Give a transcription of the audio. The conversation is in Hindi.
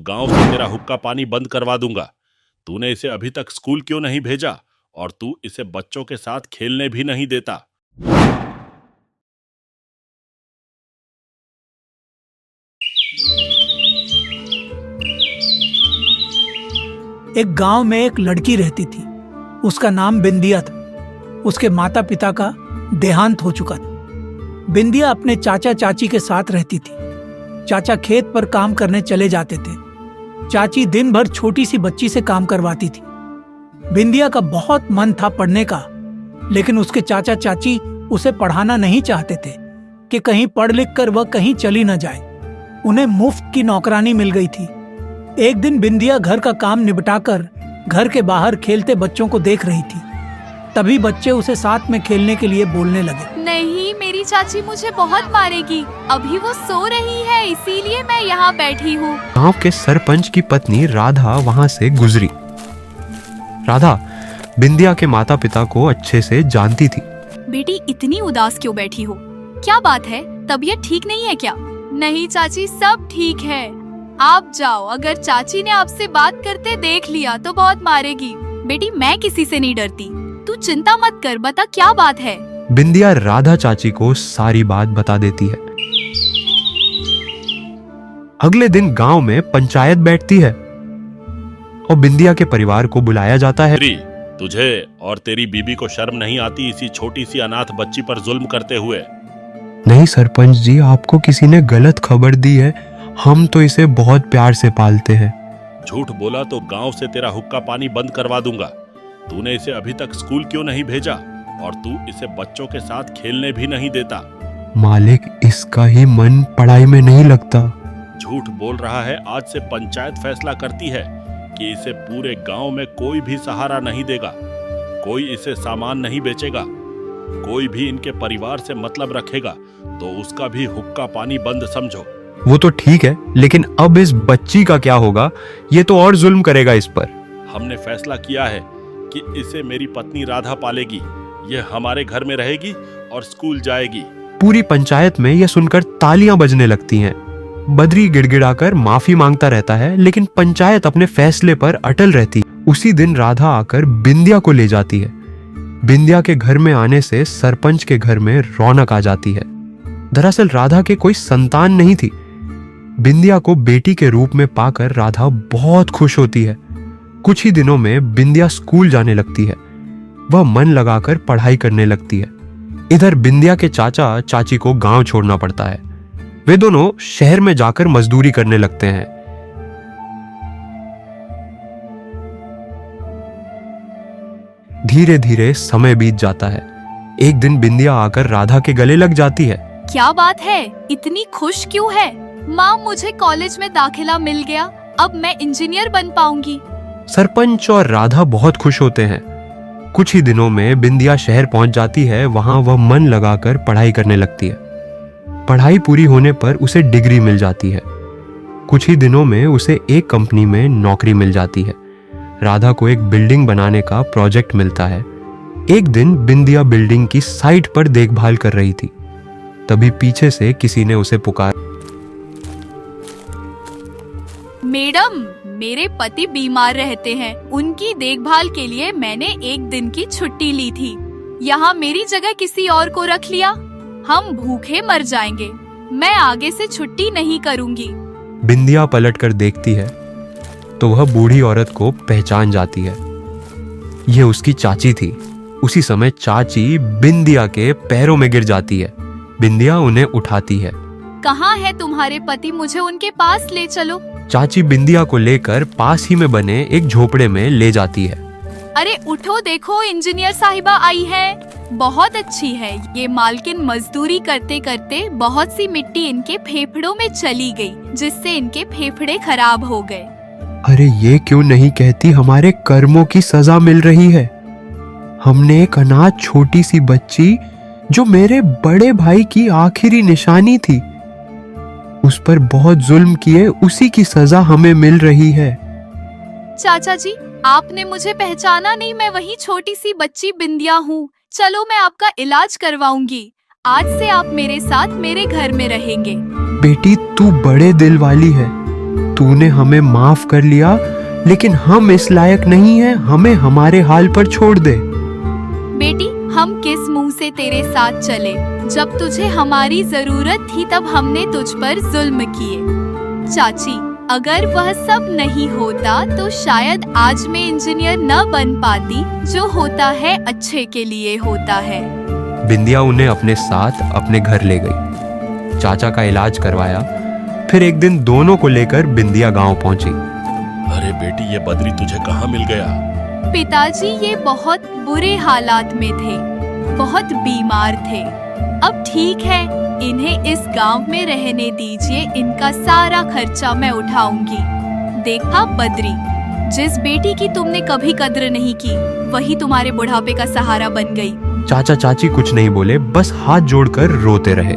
गांव से तेरा हुक्का पानी बंद करवा दूंगा। तूने इसे अभी तक स्कूल क्यों नहीं भेजा? और तू इसे बच्चों के साथ खेलने भी नहीं देता। एक गांव में एक लड़की रहती थी। उसका नाम बिंदिया था। उसके माता पिता का देहांत हो चुका था। बिंदिया अपने चाचा चाची के साथ रहती थी। चाचा खेत पर काम करने चले जाते थे। चाची दिन भर छोटी सी बच्ची से काम करवाती थी। बिंदिया का बहुत मन था पढ़ने का, लेकिन उसके चाचा चाची उसे पढ़ाना नहीं चाहते थे कि कहीं पढ़ लिख कर वह कहीं चली न जाए। उन्हें मुफ्त की नौकरानी मिल गई थी। एक दिन बिंदिया घर का काम निपटाकर घर के बाहर खेलते बच्चों को देख रही थी। तभी बच्चे उसे साथ में खेलने के लिए बोलने लगे। नहीं, मेरी चाची मुझे बहुत मारेगी। अभी वो सो रही है, इसीलिए मैं यहाँ बैठी हूँ। गांव के सरपंच की पत्नी राधा वहां से गुजरी। राधा बिंदिया के माता पिता को अच्छे से जानती थी। बेटी, इतनी उदास क्यों बैठी हो? क्या बात है? तबीयत ठीक नहीं है क्या? नहीं चाची, सब ठीक है। आप जाओ, अगर चाची ने आपसे बात करते देख लिया तो बहुत मारेगी। बेटी, मैं किसी से नहीं डरती, तू चिंता मत कर। बता क्या बात है? बिंदिया राधा चाची को सारी बात बता देती है। अगले दिन गांव में पंचायत बैठती है और बिंदिया के परिवार को बुलाया जाता है। तुझे और तेरी बीबी को शर्म नहीं आती इसी छोटी सी अनाथ बच्ची पर जुल्म करते हुए? नहीं सरपंच जी, आपको किसी ने गलत खबर दी है। हम तो इसे बहुत प्यार से पालते हैं। झूठ बोला तो गांव से तेरा हुक्का पानी बंद करवा दूंगा। तूने इसे अभी तक स्कूल क्यों नहीं भेजा? और तू इसे बच्चों के साथ खेलने भी नहीं देता। मालिक, इसका ही मन पढ़ाई में नहीं लगता। झूठ बोल रहा है। आज से पंचायत फैसला करती है कि इसे पूरे गांव में कोई भी सहारा नहीं देगा। कोई इसे सामान नहीं बेचेगा। कोई भी इनके परिवार से मतलब रखेगा तो उसका भी हुक्का पानी बंद समझो। वो तो ठीक है, लेकिन अब इस बच्ची का क्या होगा? ये तो और जुल्म करेगा इस पर। हमने फैसला किया है कि इसे मेरी पत्नी राधा पालेगी। ये हमारे घर में रहेगी और स्कूल जाएगी। पूरी पंचायत में यह सुनकर तालियां बजने लगती हैं। बद्री गिड़गिड़ाकर माफी मांगता रहता है, लेकिन पंचायत अपने फैसले पर अटल रहती। उसी दिन राधा आकर बिंदिया को ले जाती है। बिंदिया के घर में आने से सरपंच के घर में रौनक आ जाती है। दरअसल राधा के कोई संतान नहीं थी। बिंदिया को बेटी के रूप में पाकर राधा बहुत खुश होती है। कुछ ही दिनों में बिंदिया स्कूल जाने लगती है। वह मन लगाकर पढ़ाई करने लगती है। इधर बिंदिया के चाचा चाची को गांव छोड़ना पड़ता है। वे दोनों शहर में जाकर मजदूरी करने लगते हैं। धीरे धीरे समय बीत जाता है। एक दिन बिंदिया आकर राधा के गले लग जाती है। क्या बात है? इतनी खुश क्यों है? माँ, मुझे कॉलेज में दाखिला मिल गया। अब मैं इंजीनियर बन पाऊंगी। सरपंच और राधा बहुत खुश होते हैं। कुछ ही दिनों में बिंदिया शहर पहुंच जाती है। वहां वह मन लगाकर पढ़ाई करने लगती है। पढ़ाई पूरी होने पर उसे डिग्री मिल जाती है। कुछ ही दिनों में उसे एक कंपनी में नौकरी मिल जाती है। राधा को एक बिल्डिंग बनाने का प्रोजेक्ट मिलता है। एक दिन बिंदिया बिल्डिंग की साइट पर देखभाल कर रही थी। तभी पीछे से किसी ने उसे पुकारा। मैडम, मेरे पति बीमार रहते हैं। उनकी देखभाल के लिए मैंने एक दिन की छुट्टी ली थी। यहाँ मेरी जगह किसी और को रख लिया। हम भूखे मर जाएंगे। मैं आगे से छुट्टी नहीं करूँगी। बिंदिया पलटकर देखती है तो वह बूढ़ी औरत को पहचान जाती है। यह उसकी चाची थी। उसी समय चाची बिंदिया के पैरों में गिर जाती है। बिंदिया उन्हें उठाती है। कहाँ है तुम्हारे पति? मुझे उनके पास ले चलो। चाची बिंदिया को लेकर पास ही में बने एक झोपड़े में ले जाती है। अरे उठो, देखो इंजीनियर साहिबा आई है। बहुत अच्छी है। ये मालकिन मजदूरी करते करते बहुत सी मिट्टी इनके फेफड़ों में चली गई, जिससे इनके फेफड़े खराब हो गए। अरे ये क्यों नहीं कहती हमारे कर्मों की सजा मिल रही है। हमने एक अनाथ छोटी सी बच्ची, जो मेरे बड़े भाई की आखिरी निशानी थी, उस पर बहुत जुल्म किए, उसी की सजा हमें मिल रही है। चाचा जी, आपने मुझे पहचाना नहीं। मैं वही छोटी सी बच्ची बिंदिया हूँ। चलो, मैं आपका इलाज करवाऊंगी। आज से आप मेरे साथ मेरे घर में रहेंगे। बेटी, तू बड़े दिल वाली है। तूने हमें माफ कर लिया, लेकिन हम इस लायक नहीं हैं, हमें हमारे हाल पर छोड़ दे। बेटी, हम किस मुंह से तेरे साथ चले? जब तुझे हमारी जरूरत थी तब हमने तुझ पर जुल्म किए। चाची, अगर वह सब नहीं होता तो शायद आज मैं इंजीनियर न बन पाती। जो होता है अच्छे के लिए होता है। बिंदिया उन्हें अपने साथ अपने घर ले गई, चाचा का इलाज करवाया। फिर एक दिन दोनों को लेकर बिंदिया गांव पहुंची। अरे बेटी, ये बद्री तुझे कहाँ मिल गया? पिताजी ये बहुत बुरे हालात में थे, बहुत बीमार थे। अब ठीक है, इन्हें इस गांव में रहने दीजिए, इनका सारा खर्चा मैं उठाऊंगी। देखा बद्री, जिस बेटी की तुमने कभी कद्र नहीं की, वही तुम्हारे बुढ़ापे का सहारा बन गई। चाचा चाची कुछ नहीं बोले, बस हाथ जोड़कर रोते रहे।